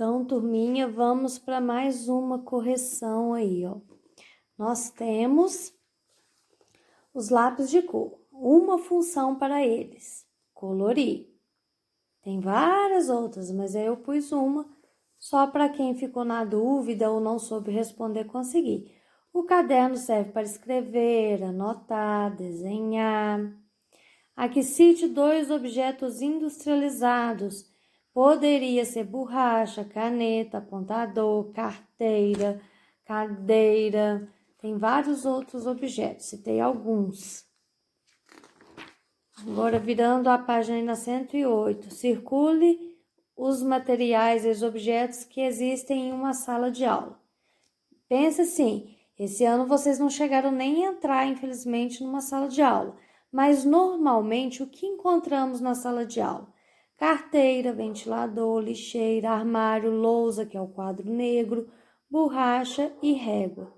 Então, turminha, vamos para mais uma correção aí, ó. Nós temos os lápis de cor, uma função para eles, colorir. Tem várias outras, mas aí eu pus uma só para quem ficou na dúvida ou não soube responder conseguir. O caderno serve para escrever, anotar, desenhar. Aqui cite 2 objetos industrializados. Poderia ser borracha, caneta, apontador, carteira, cadeira. Tem vários outros objetos, citei alguns. Agora, virando a página na 108. Circule os materiais e os objetos que existem em uma sala de aula. Pensa assim, esse ano vocês não chegaram nem a entrar, infelizmente, numa sala de aula. Mas, normalmente, o que encontramos na sala de aula? Carteira, ventilador, lixeira, armário, lousa, que é o quadro negro, borracha e régua.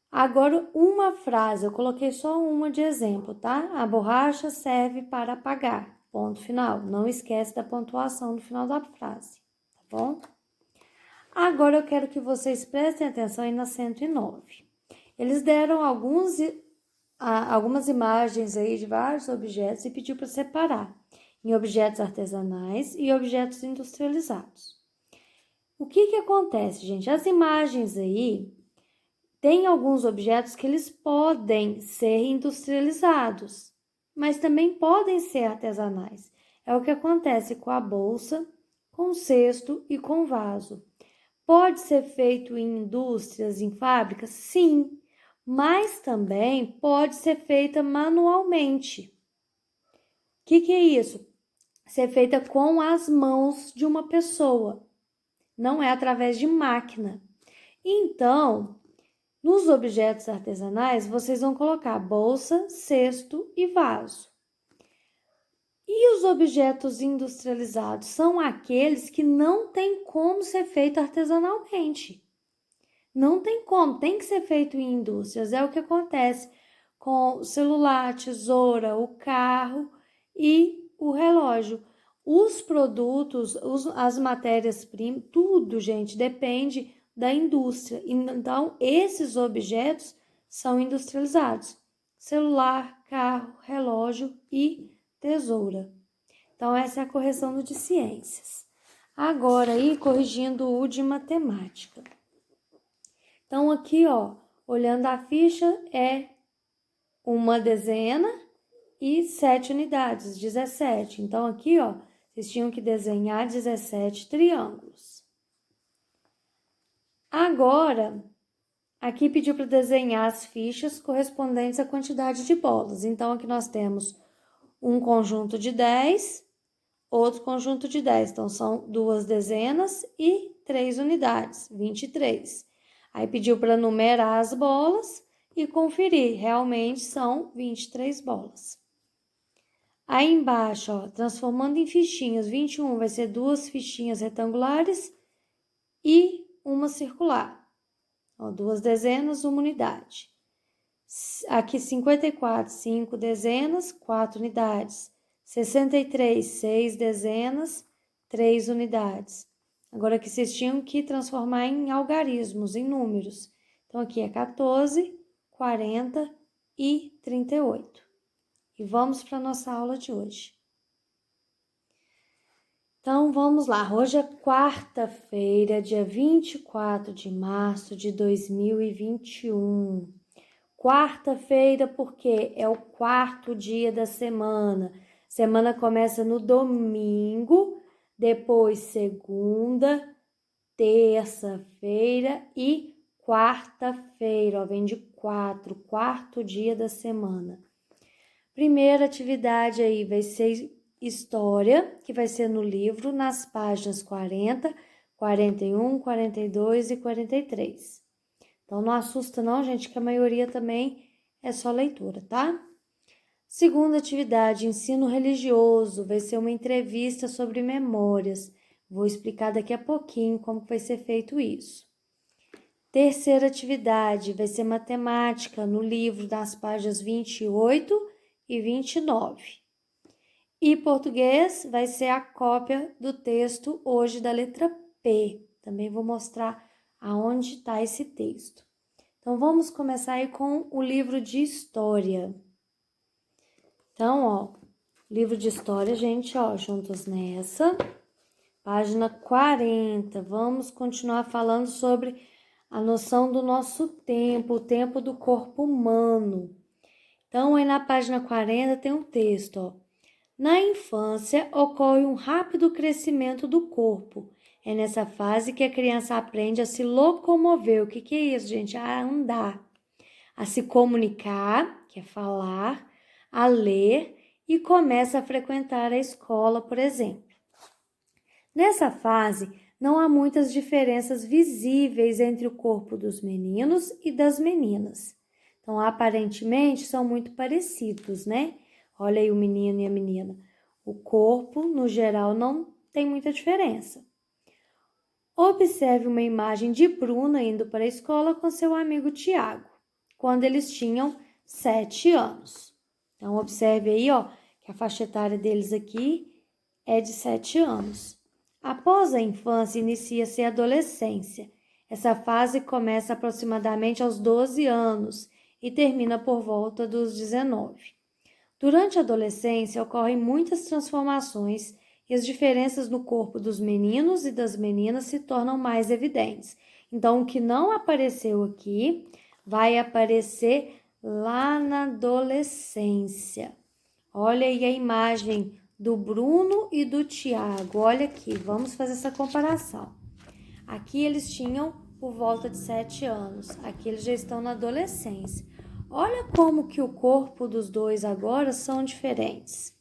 Agora, uma frase, eu coloquei só uma de exemplo, tá? A borracha serve para apagar, ponto final. Não esquece da pontuação no final da frase, tá bom? Agora, eu quero que vocês prestem atenção aí na 109. Eles deram algumas imagens aí de vários objetos e pediu para separar em objetos artesanais e objetos industrializados. O que acontece, gente? As imagens aí tem alguns objetos que eles podem ser industrializados, mas também podem ser artesanais. É o que acontece com a bolsa, com o cesto e com o vaso. Pode ser feito em indústrias, em fábricas? Sim, mas também pode ser feita manualmente. O que é isso? Ser feita com as mãos de uma pessoa, não é através de máquina. Então, nos objetos artesanais, vocês vão colocar bolsa, cesto e vaso. E os objetos industrializados são aqueles que não tem como ser feito artesanalmente. Não tem como, tem que ser feito em indústrias. É o que acontece com o celular, tesoura, o carro e o relógio. Os produtos, as matérias-primas, tudo, gente, depende da indústria. Então, esses objetos são industrializados. Celular, carro, relógio e tesoura. Então, essa é a correção do de ciências. Agora, aí, corrigindo o de matemática. Então, aqui, ó, olhando a ficha, é uma dezena e 7 unidades, 17. Então, aqui, ó, vocês tinham que desenhar 17 triângulos. Agora, aqui pediu para desenhar as fichas correspondentes à quantidade de bolas. Então, aqui nós temos um conjunto de 10, outro conjunto de 10. Então, são 2 dezenas e 3 unidades, 23. Aí pediu para numerar as bolas e conferir. Realmente são 23 bolas. Aí embaixo, ó, transformando em fichinhas, 21 vai ser 2 fichinhas retangulares e uma circular. Ó, 2 dezenas, 1 unidade. Aqui 54, 5 dezenas, 4 unidades. 63, 6 dezenas, 3 unidades. Agora aqui vocês tinham que transformar em algarismos, em números. Então aqui é 14, 40 e 38. E vamos para a nossa aula de hoje. Então, vamos lá. Hoje é quarta-feira, dia 24 de março de 2021. Quarta-feira porque é o 4º dia da semana. Semana começa no domingo, depois segunda, terça-feira e quarta-feira. Ó, vem de 4, 4º dia da semana. Primeira atividade aí vai ser história, que vai ser no livro, nas páginas 40, 41, 42 e 43. Então, não assusta não, gente, que a maioria também é só leitura, tá? Segunda atividade, ensino religioso, vai ser uma entrevista sobre memórias. Vou explicar daqui a pouquinho como vai ser feito isso. Terceira atividade, vai ser matemática, no livro, das páginas 28 e 29. E português vai ser a cópia do texto hoje da letra P. Também vou mostrar aonde está esse texto. Então, vamos começar aí com o livro de história. Então, ó, livro de história, gente, ó, juntos nessa. Página 40. Vamos continuar falando sobre a noção do nosso tempo, o tempo do corpo humano. Então, aí na página 40 tem um texto, ó. Na infância, ocorre um rápido crescimento do corpo. É nessa fase que a criança aprende a se locomover. O que é isso, gente? A andar, a se comunicar, que é falar, a ler e começa a frequentar a escola, por exemplo. Nessa fase, não há muitas diferenças visíveis entre o corpo dos meninos e das meninas. Então, aparentemente, são muito parecidos, né? Olha aí o menino e a menina. O corpo, no geral, não tem muita diferença. Observe uma imagem de Bruna indo para a escola com seu amigo Tiago, quando eles tinham 7 anos. Então, observe aí, ó, que a faixa etária deles aqui é de 7 anos. Após a infância, inicia-se a adolescência. Essa fase começa aproximadamente aos 12 anos e termina por volta dos 19. Durante a adolescência, ocorrem muitas transformações e as diferenças no corpo dos meninos e das meninas se tornam mais evidentes. Então, o que não apareceu aqui vai aparecer lá na adolescência. Olha aí a imagem do Bruno e do Tiago. Olha aqui, vamos fazer essa comparação. Aqui eles tinham por volta de 7 anos. Aqui eles já estão na adolescência. Olha como que o corpo dos dois agora são diferentes.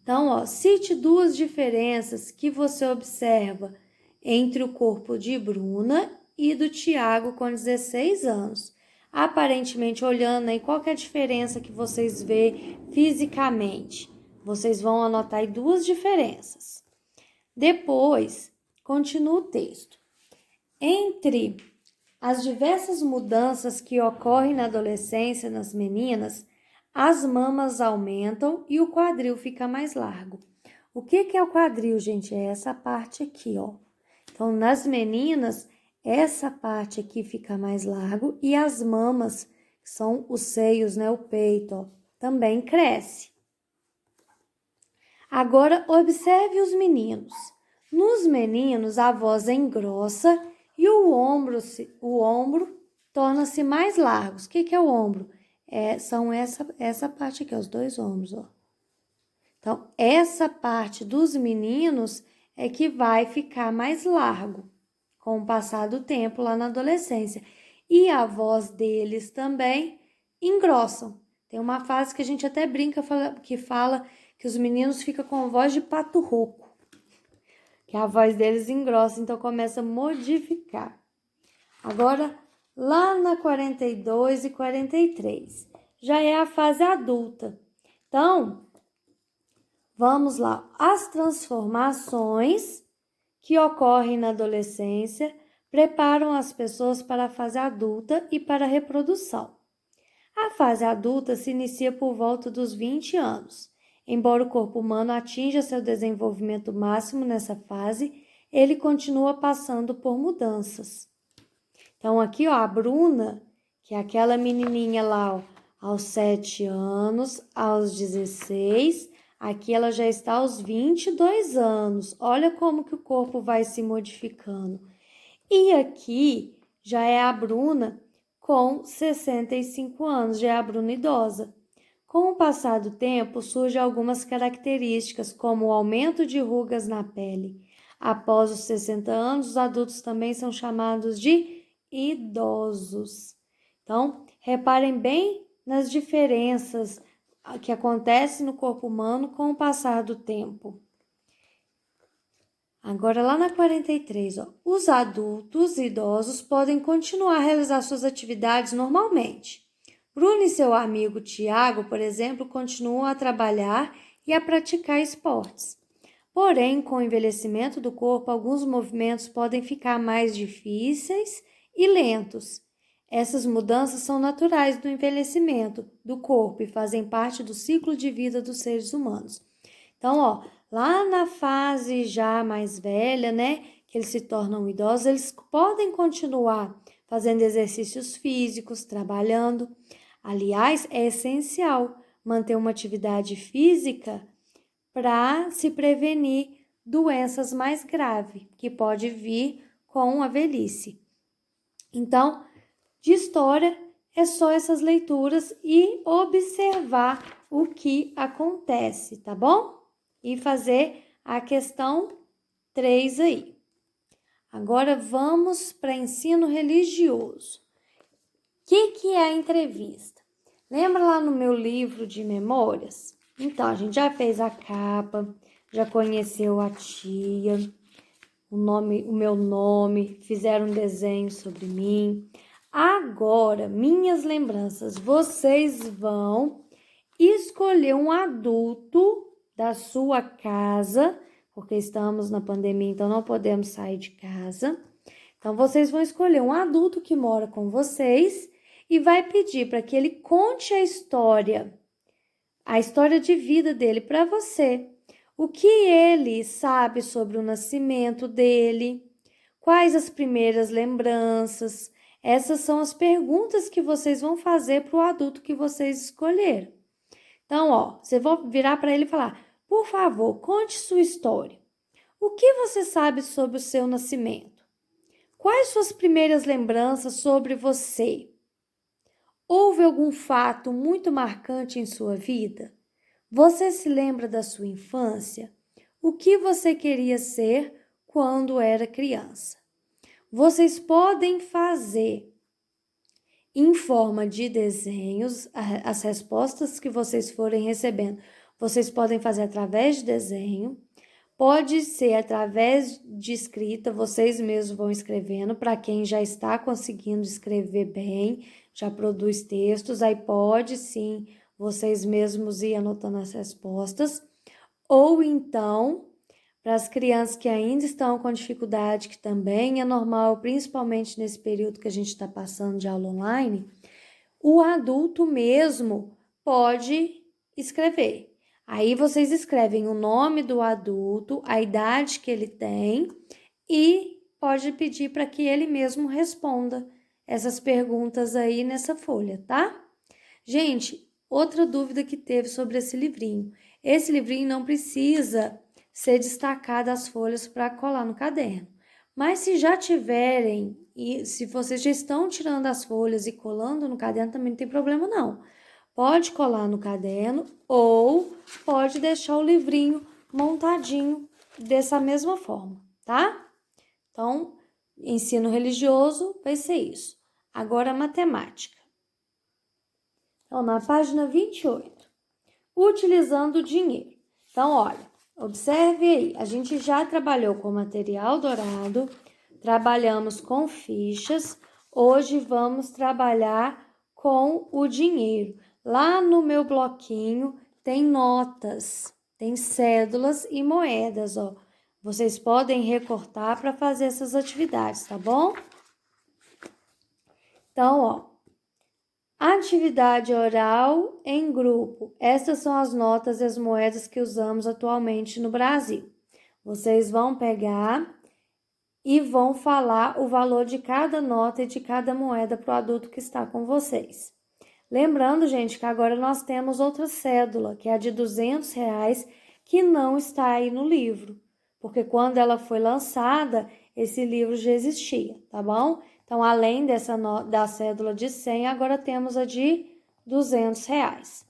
Então, ó, cite 2 diferenças que você observa entre o corpo de Bruna e do Tiago com 16 anos. Aparentemente, olhando aí, qual que é a diferença que vocês vê fisicamente? Vocês vão anotar aí 2 diferenças. Depois, continua o texto. Entre as diversas mudanças que ocorrem na adolescência nas meninas, as mamas aumentam e o quadril fica mais largo. O que é o quadril, gente? É essa parte aqui, ó. Então, nas meninas, essa parte aqui fica mais largo e as mamas, que são os seios, né, o peito, ó, também cresce. Agora, observe os meninos. Nos meninos, a voz engrossa e o ombro torna-se mais largo. O que é o ombro? São essa parte aqui, os 2 ombros, ó. Então, essa parte dos meninos é que vai ficar mais largo com o passar do tempo lá na adolescência. E a voz deles também engrossam. Tem uma fase que a gente até brinca, que fala que os meninos ficam com voz de pato rouco, que a voz deles engrossa, então começa a modificar. Agora, lá na 42 e 43, já é a fase adulta. Então, vamos lá. As transformações que ocorrem na adolescência preparam as pessoas para a fase adulta e para a reprodução. A fase adulta se inicia por volta dos 20 anos. Embora o corpo humano atinja seu desenvolvimento máximo nessa fase, ele continua passando por mudanças. Então, aqui, ó, a Bruna, que é aquela menininha lá, ó, aos 7 anos, aos 16, aqui ela já está aos 22 anos. Olha como que o corpo vai se modificando. E aqui já é a Bruna com 65 anos, já é a Bruna idosa. Com o passar do tempo, surgem algumas características, como o aumento de rugas na pele. Após os 60 anos, os adultos também são chamados de idosos. Então, reparem bem nas diferenças que acontecem no corpo humano com o passar do tempo. Agora, lá na 43, ó, os adultos e idosos podem continuar a realizar suas atividades normalmente. Bruno e seu amigo Tiago, por exemplo, continuam a trabalhar e a praticar esportes. Porém, com o envelhecimento do corpo, alguns movimentos podem ficar mais difíceis e lentos. Essas mudanças são naturais do envelhecimento do corpo e fazem parte do ciclo de vida dos seres humanos. Então, ó, Lá na fase já mais velha, né, que eles se tornam idosos, eles podem continuar fazendo exercícios físicos, trabalhando. Aliás, é essencial manter uma atividade física para se prevenir doenças mais graves, que pode vir com a velhice. Então, de história, é só essas leituras e observar o que acontece, tá bom? E fazer a questão 3 aí. Agora vamos para ensino religioso. O que é a entrevista? Lembra lá no meu livro de memórias? Então, a gente já fez a capa, já conheceu a tia, o meu nome, fizeram um desenho sobre mim. Agora, minhas lembranças, vocês vão escolher um adulto da sua casa, porque estamos na pandemia, então não podemos sair de casa. Então, vocês vão escolher um adulto que mora com vocês e vai pedir para que ele conte a história de vida dele para você. O que ele sabe sobre o nascimento dele? Quais as primeiras lembranças? Essas são as perguntas que vocês vão fazer para o adulto que vocês escolheram. Então, você vai virar para ele e falar: por favor, conte sua história. O que você sabe sobre o seu nascimento? Quais suas primeiras lembranças sobre você? Houve algum fato muito marcante em sua vida? Você se lembra da sua infância? O que você queria ser quando era criança? Vocês podem fazer em forma de desenhos as respostas que vocês forem recebendo. Vocês podem fazer através de desenho, pode ser através de escrita, vocês mesmos vão escrevendo, para quem já está conseguindo escrever bem, já produz textos, aí pode sim vocês mesmos ir anotando as respostas, ou então, para as crianças que ainda estão com dificuldade, que também é normal, principalmente nesse período que a gente está passando de aula online, o adulto mesmo pode escrever. Aí vocês escrevem o nome do adulto, a idade que ele tem e pode pedir para que ele mesmo responda essas perguntas aí nessa folha, tá? Gente, outra dúvida que teve sobre esse livrinho. Esse livrinho não precisa ser destacado as folhas para colar no caderno. Mas se já tiverem, e se vocês já estão tirando as folhas e colando no caderno, também não tem problema não. Pode colar no caderno ou pode deixar o livrinho montadinho dessa mesma forma, tá? Então, ensino religioso vai ser isso. Agora, matemática. Então, na página 28, utilizando o dinheiro. Então, olha, observe aí, a gente já trabalhou com material dourado, trabalhamos com fichas, hoje vamos trabalhar com o dinheiro. Lá no meu bloquinho tem notas, tem cédulas e moedas, ó. Vocês podem recortar para fazer essas atividades, tá bom? Então, ó, atividade oral em grupo. Essas são as notas e as moedas que usamos atualmente no Brasil. Vocês vão pegar e vão falar o valor de cada nota e de cada moeda para o adulto que está com vocês. Lembrando, gente, que agora nós temos outra cédula, que é a de R$200, que não está aí no livro, porque quando ela foi lançada, esse livro já existia, tá bom? Então, além da cédula de 100, agora temos a de R$200.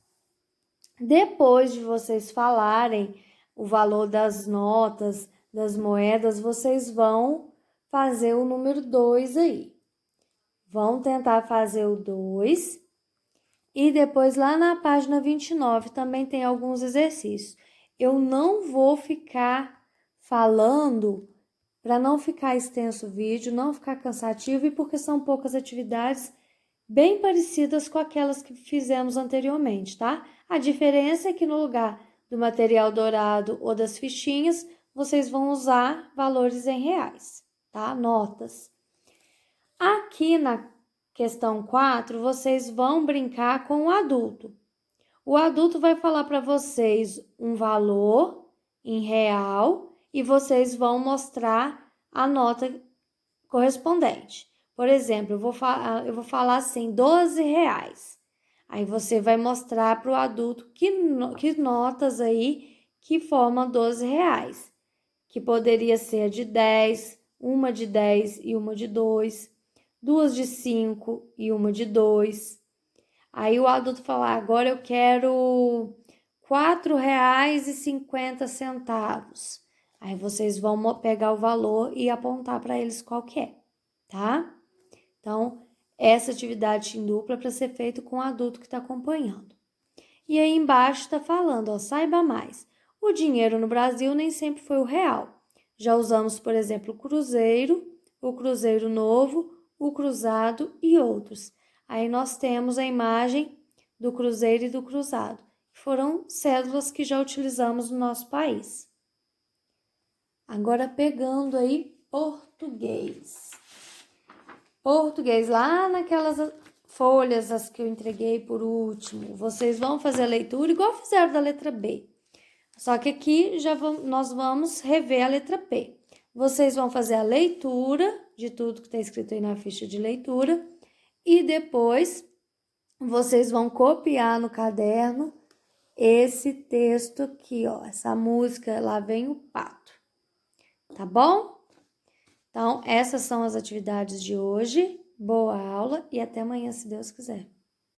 Depois de vocês falarem o valor das notas, das moedas, vocês vão fazer o número 2 aí. Vão tentar fazer o 2. E depois, lá na página 29, também tem alguns exercícios. Eu não vou ficar falando para não ficar extenso o vídeo, não ficar cansativo e porque são poucas atividades bem parecidas com aquelas que fizemos anteriormente, tá? A diferença é que no lugar do material dourado ou das fichinhas, vocês vão usar valores em reais, tá? Notas. Aqui na questão 4, vocês vão brincar com o adulto. O adulto vai falar para vocês um valor em real e vocês vão mostrar a nota correspondente. Por exemplo, eu vou falar assim, R$ 12. Aí você vai mostrar para o adulto que notas aí que formam R$ 12, que poderia ser de 10, uma de 10 e uma de 2, duas de 5 e uma de 2. Aí o adulto fala, agora eu quero R$ 4,50. Aí vocês vão pegar o valor e apontar para eles qual que é, tá? Então, essa atividade em dupla é para ser feito com o adulto que está acompanhando. E aí embaixo está falando, ó, saiba mais. O dinheiro no Brasil nem sempre foi o real. Já usamos, por exemplo, o cruzeiro novo, o cruzado e outros. Aí nós temos a imagem do cruzeiro e do cruzado. Foram cédulas que já utilizamos no nosso país. Agora pegando aí português. Português, lá naquelas folhas as que eu entreguei por último, vocês vão fazer a leitura igual fizeram da letra B. Só que aqui nós vamos rever a letra P. Vocês vão fazer a leitura de tudo que está escrito aí na ficha de leitura e depois vocês vão copiar no caderno esse texto aqui, ó, essa música, Lá Vem o Pato. Tá bom? Então, essas são as atividades de hoje. Boa aula e até amanhã, se Deus quiser.